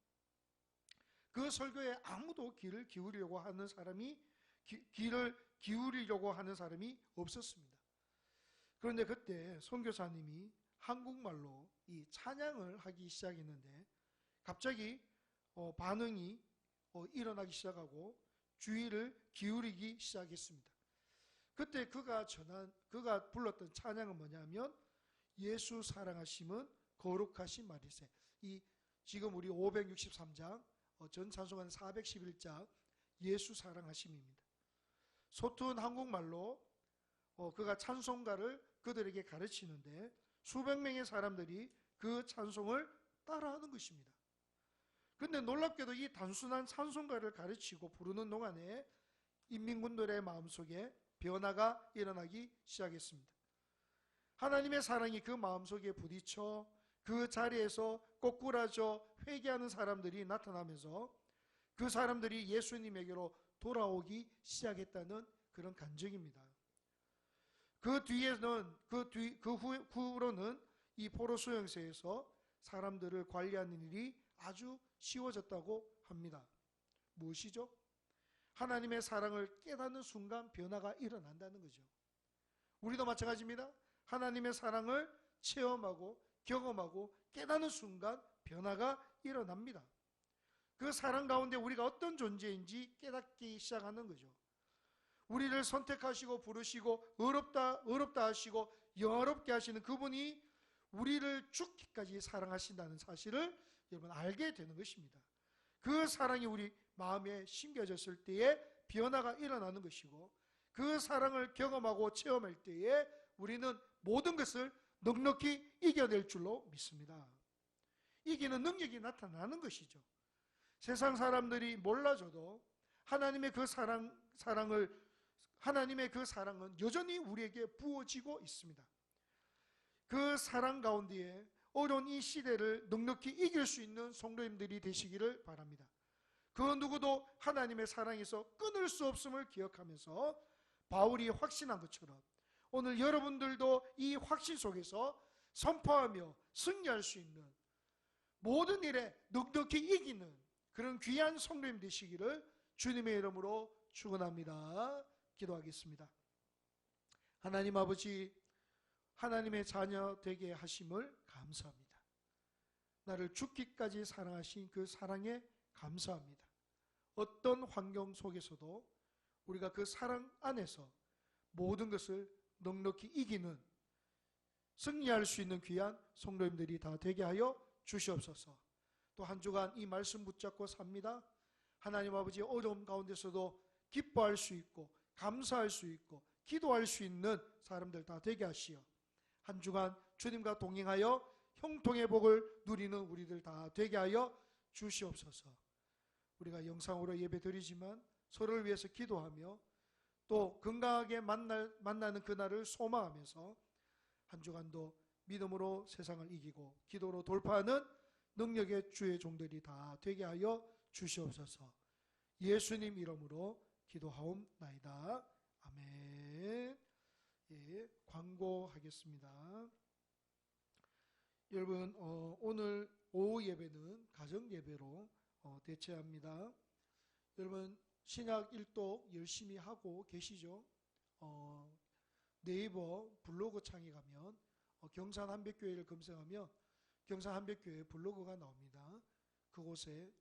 그 설교에 아무도 귀를 기울이려고 하는 사람이 없었습니다. 그런데 그때 선교사님이 한국말로 이 찬양을 하기 시작했는데 갑자기 반응이 일어나기 시작하고 주의를 기울이기 시작했습니다. 그때 그가 불렀던 찬양은 뭐냐면 예수 사랑하심은 거룩하신 말이세. 이 지금 우리 563장 전 찬송가는 411장 예수 사랑하심입니다. 소투은 한국말로 그가 찬송가를 그들에게 가르치는데 수백 명의 사람들이 그 찬송을 따라하는 것입니다. 그런데 놀랍게도 이 단순한 찬송가를 가르치고 부르는 동안에 인민군들의 마음속에 변화가 일어나기 시작했습니다. 하나님의 사랑이 그 마음속에 부딪혀 그 자리에서 꼬꾸라져 회개하는 사람들이 나타나면서 그 사람들이 예수님에게로 돌아오기 시작했다는 그런 간증입니다. 그 후로는 이 포로 수용소에서 사람들을 관리하는 일이 아주 쉬워졌다고 합니다. 무엇이죠? 하나님의 사랑을 깨닫는 순간 변화가 일어난다는 거죠. 우리도 마찬가지입니다. 하나님의 사랑을 체험하고 경험하고 깨닫는 순간 변화가 일어납니다. 그 사랑 가운데 우리가 어떤 존재인지 깨닫기 시작하는 거죠. 우리를 선택하시고 부르시고 어렵다 하시고 영화롭게 하시는 그분이 우리를 죽기까지 사랑하신다는 사실을 여러분 알게 되는 것입니다. 그 사랑이 우리 마음에 심겨졌을 때에 변화가 일어나는 것이고, 그 사랑을 경험하고 체험할 때에 우리는 모든 것을 넉넉히 이겨낼 줄로 믿습니다. 이기는 능력이 나타나는 것이죠. 세상 사람들이 몰라줘도 하나님의 그 하나님의 그 사랑은 여전히 우리에게 부어지고 있습니다. 그 사랑 가운데에 어려운 이 시대를 넉넉히 이길 수 있는 성도님들이 되시기를 바랍니다. 그 누구도 하나님의 사랑에서 끊을 수 없음을 기억하면서 바울이 확신한 것처럼 오늘 여러분들도 이 확신 속에서 선포하며 승리할 수 있는, 모든 일에 넉넉히 이기는 그런 귀한 성도님 되시기를 주님의 이름으로 축원합니다. 기도하겠습니다. 하나님 아버지, 하나님의 자녀 되게 하심을 감사합니다. 나를 죽기까지 사랑하신 그 사랑에 감사합니다. 어떤 환경 속에서도 우리가 그 사랑 안에서 모든 것을 넉넉히 이기는, 승리할 수 있는 귀한 성도님들이 다 되게 하여 주시옵소서. 또 한 주간 이 말씀 붙잡고 삽니다. 하나님 아버지, 어려움 가운데서도 기뻐할 수 있고 감사할 수 있고 기도할 수 있는 사람들 다 되게 하시어 한 주간 주님과 동행하여 형통의 복을 누리는 우리들 다 되게 하여 주시옵소서. 우리가 영상으로 예배 드리지만 서로를 위해서 기도하며 또 건강하게 만나는 그날을 소망하면서 한 주간도 믿음으로 세상을 이기고 기도로 돌파하는 능력의 주의 종들이 다 되게 하여 주시옵소서. 예수님 이름으로 기도하옵나이다. 아멘. 예, 광고하겠습니다. 여러분, 오늘 오후 예배는 가정 예배로 대체합니다. 여러분, 신약 일독 열심히 하고 계시죠? 네이버 블로그 창에 가면 경산 한백교회를 검색하면 경산 한백교회 블로그가 나옵니다. 그곳에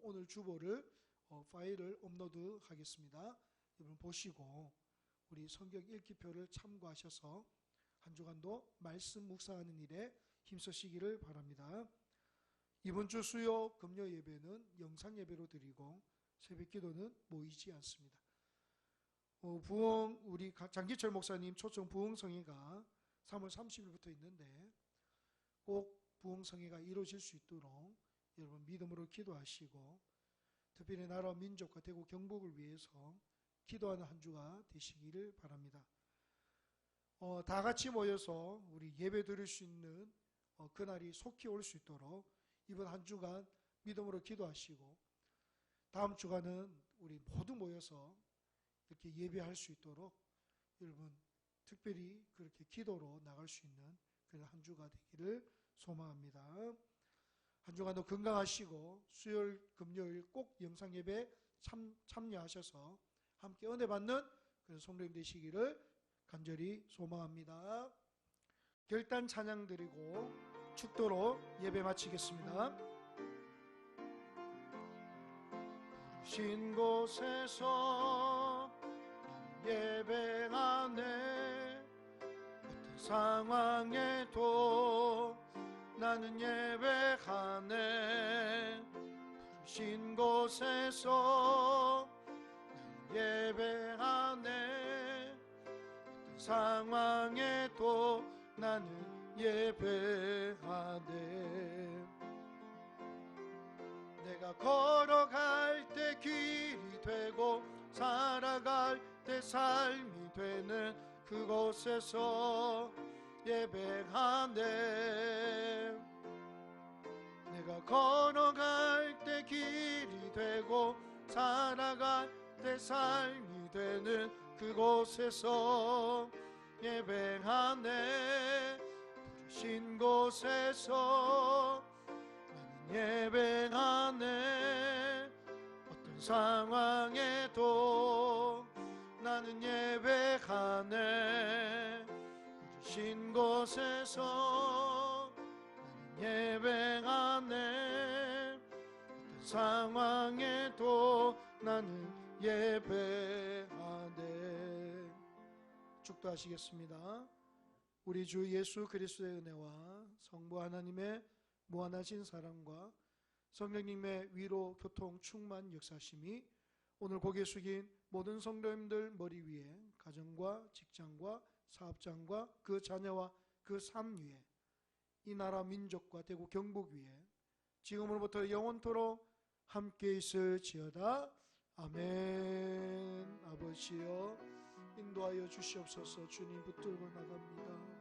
오늘 주보를 파일을 업로드 하겠습니다. 여러분 보시고 우리 성경 읽기표를 참고하셔서 한 주간도 말씀 묵상하는 일에 힘쓰시기를 바랍니다. 이번 주 수요 금요 예배는 영상 예배로 드리고 새벽 기도는 모이지 않습니다. 부흥 우리 장기철 목사님 초청 부흥성회가 3월 30일부터 있는데 꼭 부흥성회가 이루어질 수 있도록 여러분 믿음으로 기도하시고 특별히 나라와 민족과 대구 경북을 위해서 기도하는 한 주가 되시기를 바랍니다. 다 같이 모여서 우리 예배 드릴 수 있는 그날이 속히 올 수 있도록 이번 한 주간 믿음으로 기도하시고 다음 주간은 우리 모두 모여서 이렇게 예배할 수 있도록 여러분 특별히 그렇게 기도로 나갈 수 있는 그런 한 주가 되기를 소망합니다. 한 주간도 건강하시고 수요일 금요일 꼭 영상 예배 참여하셔서 함께 은혜 받는 그런 성도님 되시기를 간절히 소망합니다. 결단 찬양 드리고 축도로 예배 마치겠습니다. 부르신 곳에서 예배하네. 어떤 상황에도 나는 예배하네. 부르신 곳에서 예배하네. 어떤 상황에도 나는 예배하네. 내가 걸어갈 때 길이 되고 살아갈 때 삶이 되는 그곳에서 예배하네. 내가 걸어갈 때 길이 되고 살아갈 때 삶이 되는 그곳에서 예배하네. 부르신 곳에서 나는 예배하네. 어떤 상황에도 나는 예배하네. 부르신 곳에서 나는 예배하네. 어떤 상황에도 나는 예배하네. 축도하시겠습니다. 우리 주 예수 그리스도의 은혜와 성부 하나님의 무한하신 사랑과 성령님의 위로, 교통, 충만, 역사심이 오늘 고개 숙인 모든 성도님들 머리 위에, 가정과 직장과 사업장과 그 자녀와 그 삶 위에, 이 나라 민족과 대구 경북 위에 지금으로부터 영원토록 함께 있을지어다. 아멘. 아버지여 인도하여 주시옵소서. 주님 붙들고 나갑니다.